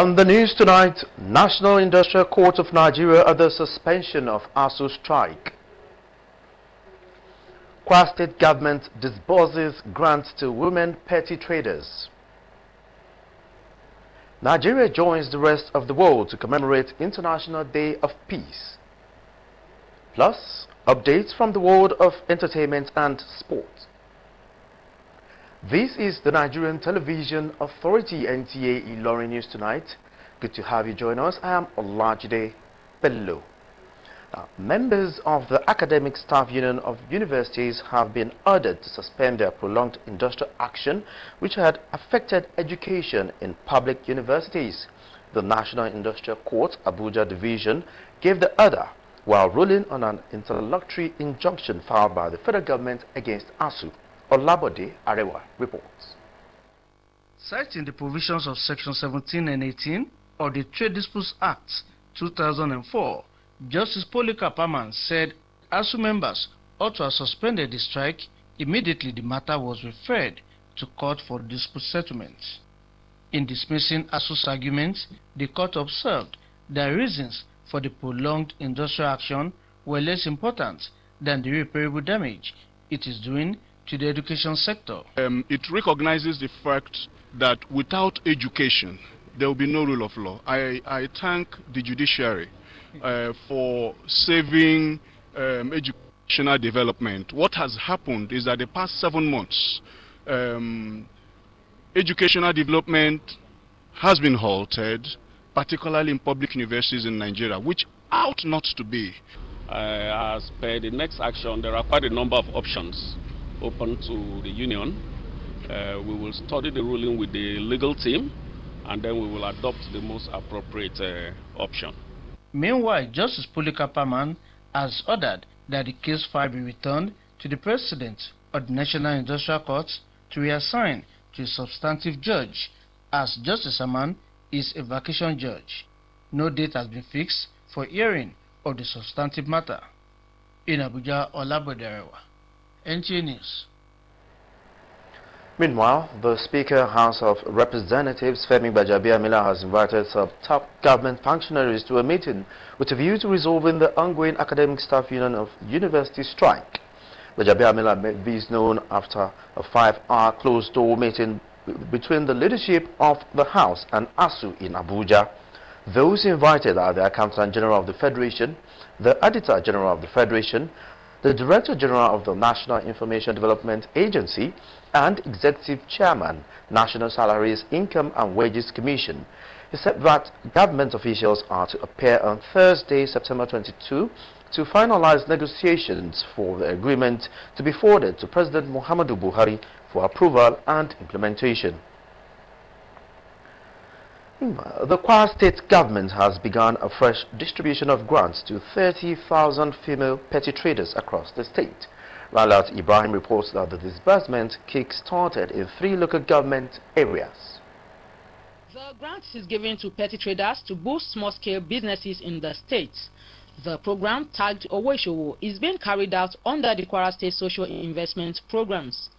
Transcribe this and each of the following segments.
On the news tonight, National Industrial Court of Nigeria orders suspension of ASU strike. Kwara State government disburses grants to women petty traders. Nigeria joins the rest of the world to commemorate International Day of Peace. Plus, updates from the world of entertainment and sport. This is the Nigerian Television Authority NTA ILORIN News Tonight. Good to have you join us. I am Olajide Bello. Members of the Academic Staff Union of Universities have been ordered to suspend their prolonged industrial action which had affected education in public universities. The National Industrial Court, Abuja Division, gave the order while ruling on an interlocutory injunction filed by the federal government against ASU. Olabode Arewa reports. Citing the provisions of Section 17 and 18 of the Trade Disputes Act 2004, Justice Polycarp Aman said ASU members ought to have suspended the strike. Immediately the matter was referred to court for dispute settlement. In dismissing ASU's arguments, the court observed that reasons for the prolonged industrial action were less important than the irreparable damage it is doing to the education sector. It recognizes the fact that without education, there will be no rule of law. I thank the judiciary for saving educational development. What has happened is that the past 7 months, educational development has been halted, particularly in public universities in Nigeria, which ought not to be. As per the next action, there are quite a number of options open to the union. We will study the ruling with the legal team, and then we will adopt the most appropriate option. Meanwhile, Justice Polycarp Aman has ordered that the case file be returned to the President of the National Industrial Court to reassign to a substantive judge, as Justice Aman is a vacation judge. No date has been fixed for hearing of the substantive matter. In Abuja, Olabode Arewa, NTA News. Meanwhile, the Speaker, House of Representatives, Femi Gbajabiamila, has invited some top government functionaries to a meeting with a view to resolving the ongoing Academic Staff Union of University strike. Gbajabiamila made this known after a 5-hour closed-door meeting between the leadership of the House and ASU in Abuja. Those invited are the Accountant General of the Federation, the Auditor General of the Federation, the Director General of the National Information Development Agency, and Executive Chairman, National Salaries, Income and Wages Commission. He said that government officials are to appear on Thursday, September 22, to finalize negotiations for the agreement to be forwarded to President Muhammadu Buhari for approval and implementation. The Kwara State government has begun a fresh distribution of grants to 30,000 female petty traders across the state. Ralat Ibrahim reports that the disbursement kick-started in 3 local government areas. The grant is given to petty traders to boost small-scale businesses in the state. The program, tagged Oweshowo, is being carried out under the Kwara State Social Investment Programs.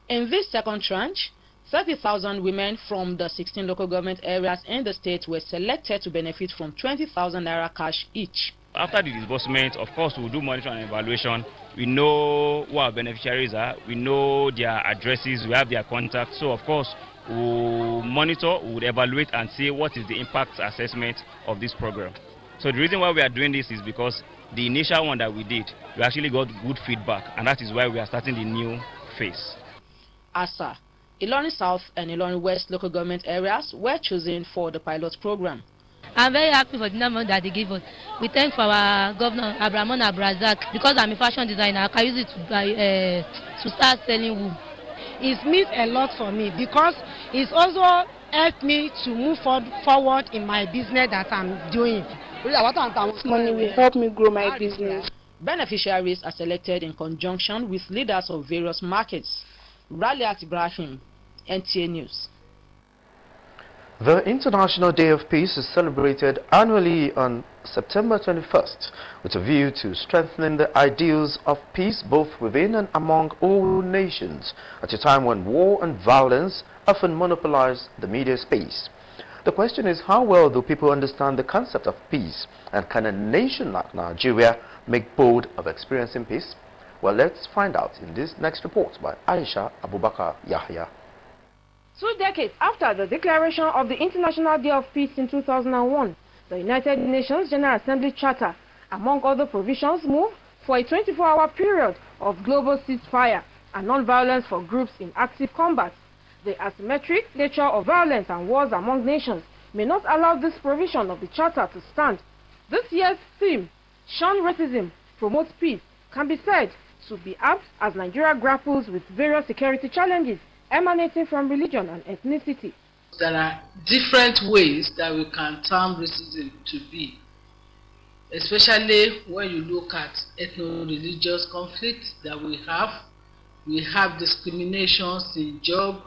In this second tranche, 30,000 women from the 16 local government areas in the state were selected to benefit from 20,000 naira cash each. After the disbursement, of course, we'll do monitoring and evaluation. We know who our beneficiaries are, we know their addresses, we have their contacts. So, of course, we'll monitor, we'll evaluate and see what is the impact assessment of this program. So the reason why we are doing this is because the initial one that we did, we actually got good feedback, and that is why we are starting the new phase. ASA, Ilorin South and Ilorin West local government areas were chosen for the pilot program. I'm very happy for the number that they give us. We thank for our governor, Abrahamon Abrazak, because I'm a fashion designer. I can use it to start selling wool. It means a lot for me because it's also helped me to move forward in my business that I'm doing. Money will help me grow my business. Beneficiaries are selected in conjunction with leaders of various markets. Ralat Ibrahim, NTA News. The International Day of Peace is celebrated annually on September 21st with a view to strengthening the ideals of peace both within and among all nations at a time when war and violence often monopolize the media space. The question is, how well do people understand the concept of peace, and can a nation like Nigeria make bold of experiencing peace? Well, let's find out in this next report by Aisha Abubakar Yahya. 2 decades after the declaration of the International Day of Peace in 2001, the United Nations General Assembly Charter, among other provisions, moved for a 24-hour period of global ceasefire and non-violence for groups in active combat. The asymmetric nature of violence and wars among nations may not allow this provision of the Charter to stand. This year's theme, Shun Racism, Promote Peace, can be said to be apt as Nigeria grapples with various security challenges emanating from religion and ethnicity. There are different ways that we can term racism to be, especially when you look at ethno-religious conflicts that we have. We have discriminations in job,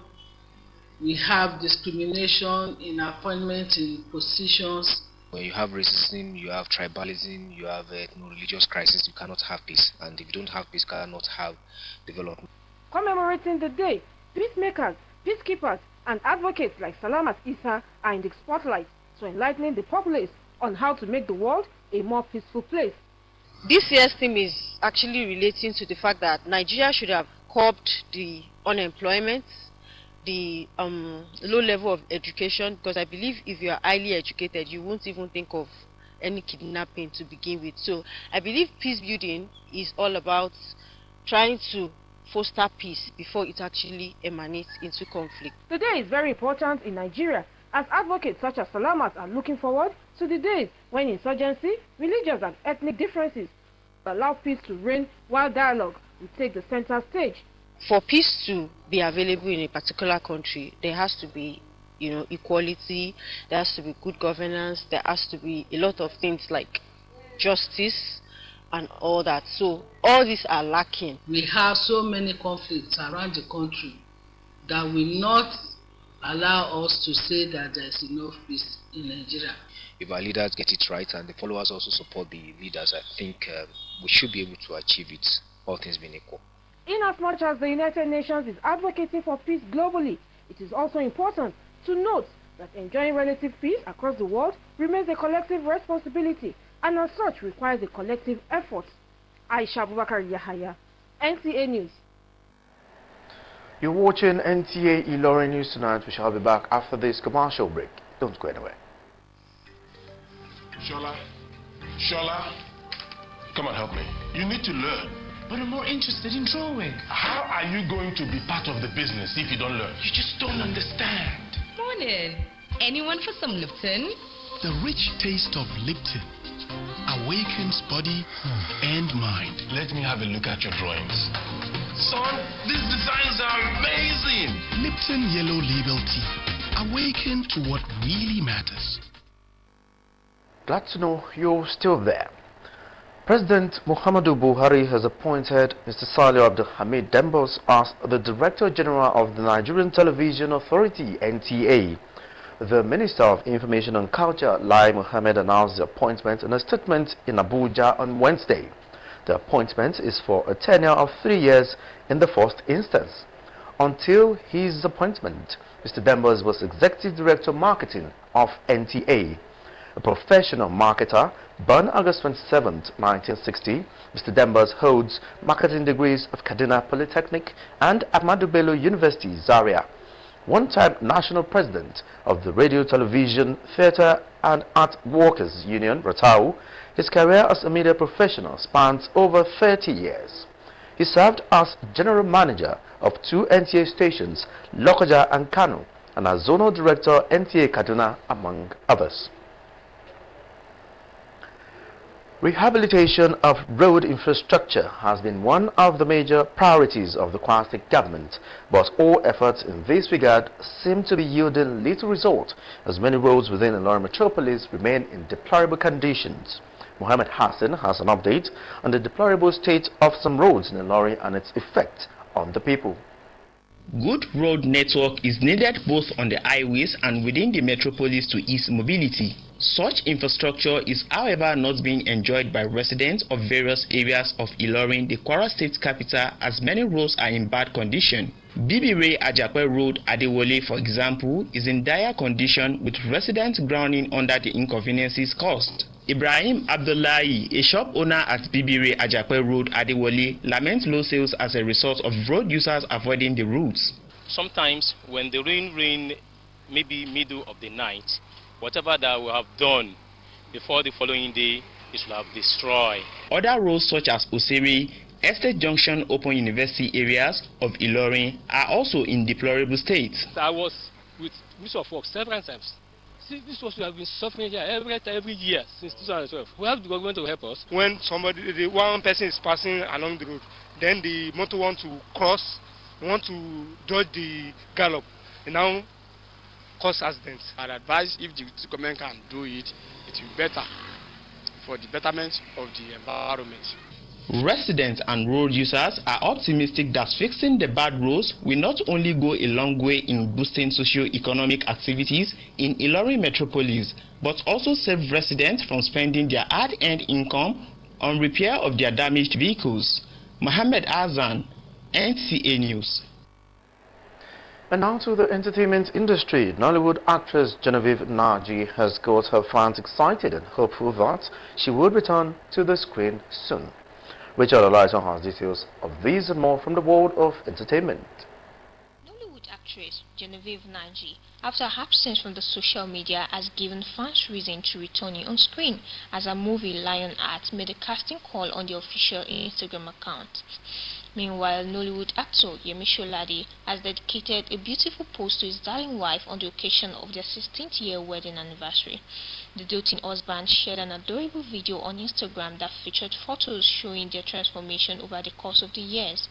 we have discrimination in appointment in positions. When you have racism, you have tribalism, you have ethno-religious crisis, you cannot have peace. And if you don't have peace, you cannot have development. Commemorating the day, peacemakers, peacekeepers, and advocates like Salamat Issa are in the spotlight to enlightening the populace on how to make the world a more peaceful place. This year's theme is actually relating to the fact that Nigeria should have curbed the unemployment, the low level of education, because I believe if you are highly educated, you won't even think of any kidnapping to begin with. So I believe peace building is all about trying to foster peace before it actually emanates into conflict. Today is very important in Nigeria, as advocates such as Salamat are looking forward to the days when insurgency, religious and ethnic differences allow peace to reign while dialogue will take the center stage. For peace to be available in a particular country, there has to be, equality, there has to be good governance, there has to be a lot of things like justice and all that. So all these are lacking. We have so many conflicts around the country that will not allow us to say that there is enough peace in Nigeria. If our leaders get it right and the followers also support the leaders, I think we should be able to achieve it, all things being equal. Inasmuch as the United Nations is advocating for peace globally, it is also important to note that enjoying relative peace across the world remains a collective responsibility, and as such requires a collective effort. Aisha Abubakar Yahya, NTA News. You're watching NTA ILORIN News Tonight. We shall be back after this commercial break. Don't go anywhere. Shola, come and help me. You need to learn. But I'm more interested in drawing. How are you going to be part of the business if you don't learn? You just don't understand. Morning. Anyone for some Lipton? The rich taste of Lipton awakens body and mind. Let me have a look at your drawings. Son, these designs are amazing. Lipton Yellow Label Tea. Awaken to what really matters. Glad to know you're still there. President Muhammadu Buhari has appointed Mr. Salih Abdul Hamid Dembos as the Director General of the Nigerian Television Authority, NTA. The Minister of Information and Culture, Lai Mohammed, announced the appointment in a statement in Abuja on Wednesday. The appointment is for a tenure of 3 years in the first instance. Until his appointment, Mr. Dembos was Executive Director Marketing of NTA. A professional marketer, born August 27, 1960, Mr. Dembos holds marketing degrees of Kaduna Polytechnic and Ahmadu Bello University, Zaria. One-time national president of the Radio, Television, Theatre and Art Workers Union, RATAU, his career as a media professional spans over 30 years. He served as general manager of 2 NTA stations, Lokoja and Kano, and as zonal director NTA Kaduna, among others. Rehabilitation of road infrastructure has been one of the major priorities of the Kwara State government, but all efforts in this regard seem to be yielding little result, as many roads within Ilorin metropolis remain in deplorable conditions. Mohammed Hassan has an update on the deplorable state of some roads in Ilorin and its effect on the people. Good road network is needed both on the highways and within the metropolis to ease mobility. Such infrastructure is, however, not being enjoyed by residents of various areas of Ilorin, the Kwara State capital, as many roads are in bad condition. Bibire Ajakwe Road, Adewole, for example, is in dire condition, with residents grounding under the inconveniences caused. Ibrahim Abdullahi, a shop owner at Bibire Ajakwe Road, Adewole, laments low sales as a result of road users avoiding the routes. Sometimes when the rain maybe middle of the night, whatever that we have done before the following day, it will have destroyed. Other roads such as Osiri, Estate Junction, Open University areas of Ilorin are also in deplorable state. I was with Minister of Work several times. See, this was we have been suffering here every year since 2012. We have the government to help us. When one person is passing along the road, then the motor wants to cross, want to dodge the gallop, and now cause accidents. I'd advise if the government can do it, it will be better for the betterment of the environment. Residents and road users are optimistic that fixing the bad roads will not only go a long way in boosting socio-economic activities in Ilorin metropolis, but also save residents from spending their hard-earned income on repair of their damaged vehicles. Mohammed Azan, NTA News. And now to the entertainment industry. Nollywood actress Genevieve Naji has got her fans excited and hopeful that she would return to the screen soon. Richard Eliza has details of these and more from the world of entertainment. Nollywood actress Genevieve Naji, after her absence from the social media, has given fans reason to returning on screen as her movie Lionheart made a casting call on the official Instagram account. Meanwhile, Nollywood actor Yemi Sholade has dedicated a beautiful post to his darling wife on the occasion of their 16th-year wedding anniversary. The doting husband shared an adorable video on Instagram that featured photos showing their transformation over the course of the years.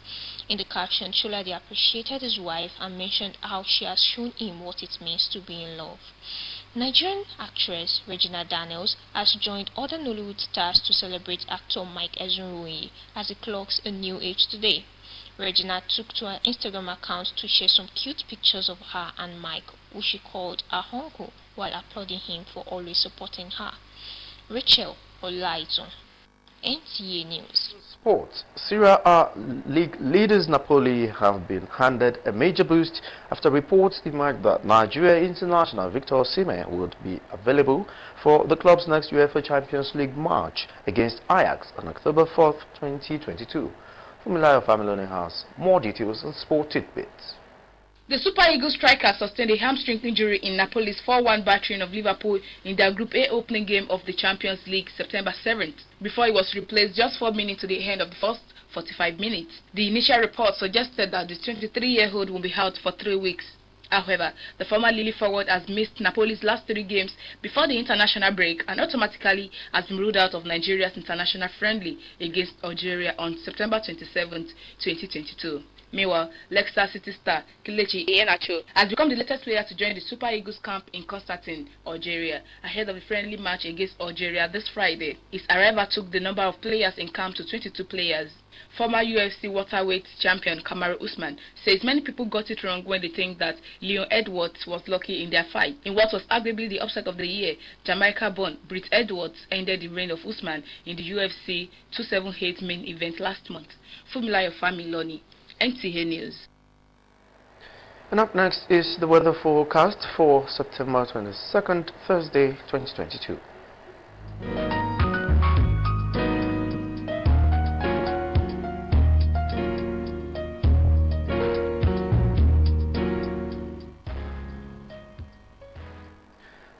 In the caption, Sholade appreciated his wife and mentioned how she has shown him what it means to be in love. Nigerian actress Regina Daniels has joined other Nollywood stars to celebrate actor Mike Ezunwoye as he clocks a new age today. Regina took to her Instagram account to share some cute pictures of her and Mike, who she called her uncle, while applauding him for always supporting her. Rachel Olaizon, NTA News. Sports. Serie A league leaders Napoli have been handed a major boost after reports emerged that Nigeria international Victor Osimhen would be available for the club's next UEFA Champions League match against Ajax on October 4th, 2022. Fumilayo Familone has more details on sport tidbits. The Super Eagles striker sustained a hamstring injury in Napoli's 4-1 battering of Liverpool in their Group A opening game of the Champions League September 7th, before he was replaced just 4 minutes to the end of the first 45 minutes. The initial report suggested that the 23-year-old will be out for 3 weeks. However, the former Lille forward has missed Napoli's last 3 games before the international break and automatically has been ruled out of Nigeria's international friendly against Algeria on September 27, 2022. Meanwhile, Leicester City star Kelechi Iheanacho has become the latest player to join the Super Eagles camp in Constantine, Algeria, ahead of the friendly match against Algeria this Friday. His arrival took the number of players in camp to 22 players. Former UFC welterweight champion Kamaru Usman says many people got it wrong when they think that Leon Edwards was lucky in their fight. In what was arguably the upset of the year, Jamaica-born Britt Edwards ended the reign of Usman in the UFC 278 main event last month. Fumilayo Familoni, NTA News. And up next is the weather forecast for September 22nd, Thursday, 2022.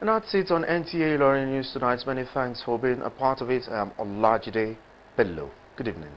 And that's it on NTA ILORIN News Tonight. Many thanks for being a part of it. I am Olajide Bello. Good evening.